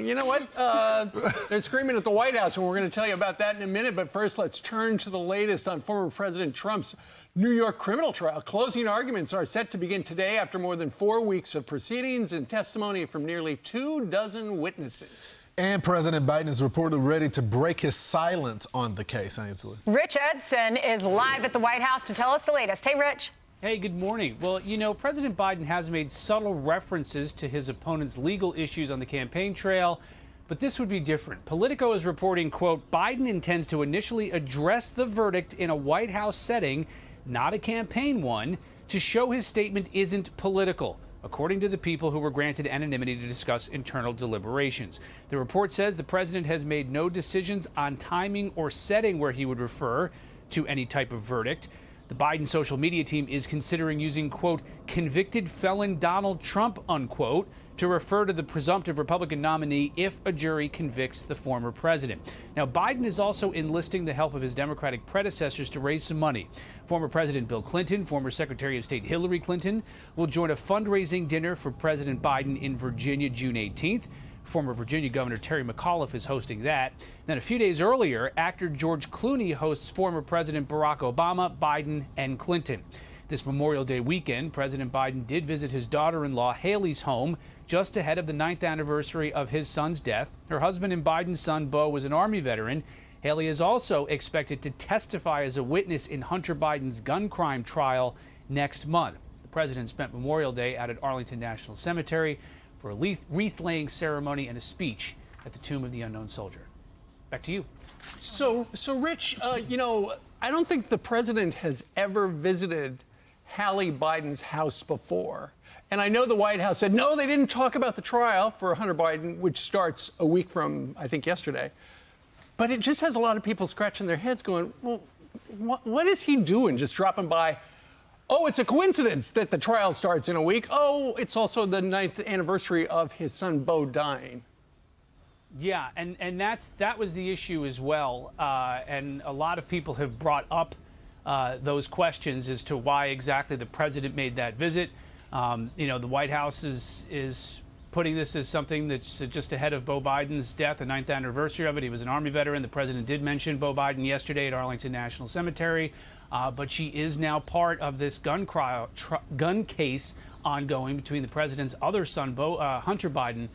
You know what? They're screaming at the White House, and we're going to tell you about that in a minute. But first, let's turn to the latest on former President Trump's New York criminal trial. Closing arguments are set to begin today after more than 4 weeks of proceedings and testimony from nearly 24 witnesses. And President Biden is reportedly ready to break his silence on the case, Ainsley. Rich Edson is live at the White House to tell us the latest. Hey, Rich. Hey, good morning. Well, you know, President Biden has made subtle references to his opponent's legal issues on the campaign trail, but this would be different. Politico is reporting, quote, Biden intends to initially address the verdict in a White House setting, not a campaign one, to show his statement isn't political, according to the people who were granted anonymity to discuss internal deliberations. The report says the president has made no decisions on timing or setting where he would refer to any type of verdict. The Biden social media team is considering using, quote, convicted felon Donald Trump, unquote, to refer to the presumptive Republican nominee if a jury convicts the former president. Now, Biden is also enlisting the help of his Democratic predecessors to raise some money. Former President Bill Clinton, former Secretary of State Hillary Clinton will join a fundraising dinner for President Biden in Virginia June 18th. Former Virginia Governor Terry McAuliffe is hosting that. Then a few days earlier, actor George Clooney hosts former President Barack Obama, Biden, and Clinton. This Memorial Day weekend, President Biden did visit his daughter-in-law Haley's home just ahead of the 9th anniversary of his son's death. Her husband and Biden's son, Beau, was an Army veteran. Haley is also expected to testify as a witness in Hunter Biden's gun crime trial next month. The president spent Memorial Day out at Arlington National Cemetery for a wreath-laying ceremony and a speech at the Tomb of the Unknown Soldier. Back to you. So Rich, you know, I don't think the president has ever visited Hallie Biden's house before. And I know the White House said, no, they didn't talk about the trial for Hunter Biden, which starts a week from, I think, yesterday. But it just has a lot of people scratching their heads going, well, what is he doing just dropping by? Oh, it's a coincidence that the trial starts in a week. Oh, it's also the 9th anniversary of his son, Beau, dying. Yeah, and that was the issue as well. And a lot of people have brought up those questions as to why exactly the president made that visit. You know, the White House is putting this as something that's just ahead of Beau Biden's death, the 9th anniversary of it. He was an Army veteran. The president did mention Beau Biden yesterday at Arlington National Cemetery. But she is now part of this gun case ongoing between the president's other son, Hunter Biden.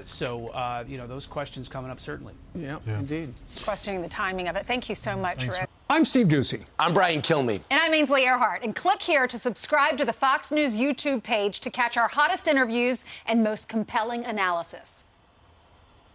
So, you know, those questions coming up certainly. Yeah, indeed. Questioning the timing of it. Thank you so much, Rich. I'm Steve Doocy. I'm Brian Kilmeade. And I'm Ainsley Earhart. And click here to subscribe to the Fox News YouTube page to catch our hottest interviews and most compelling analysis.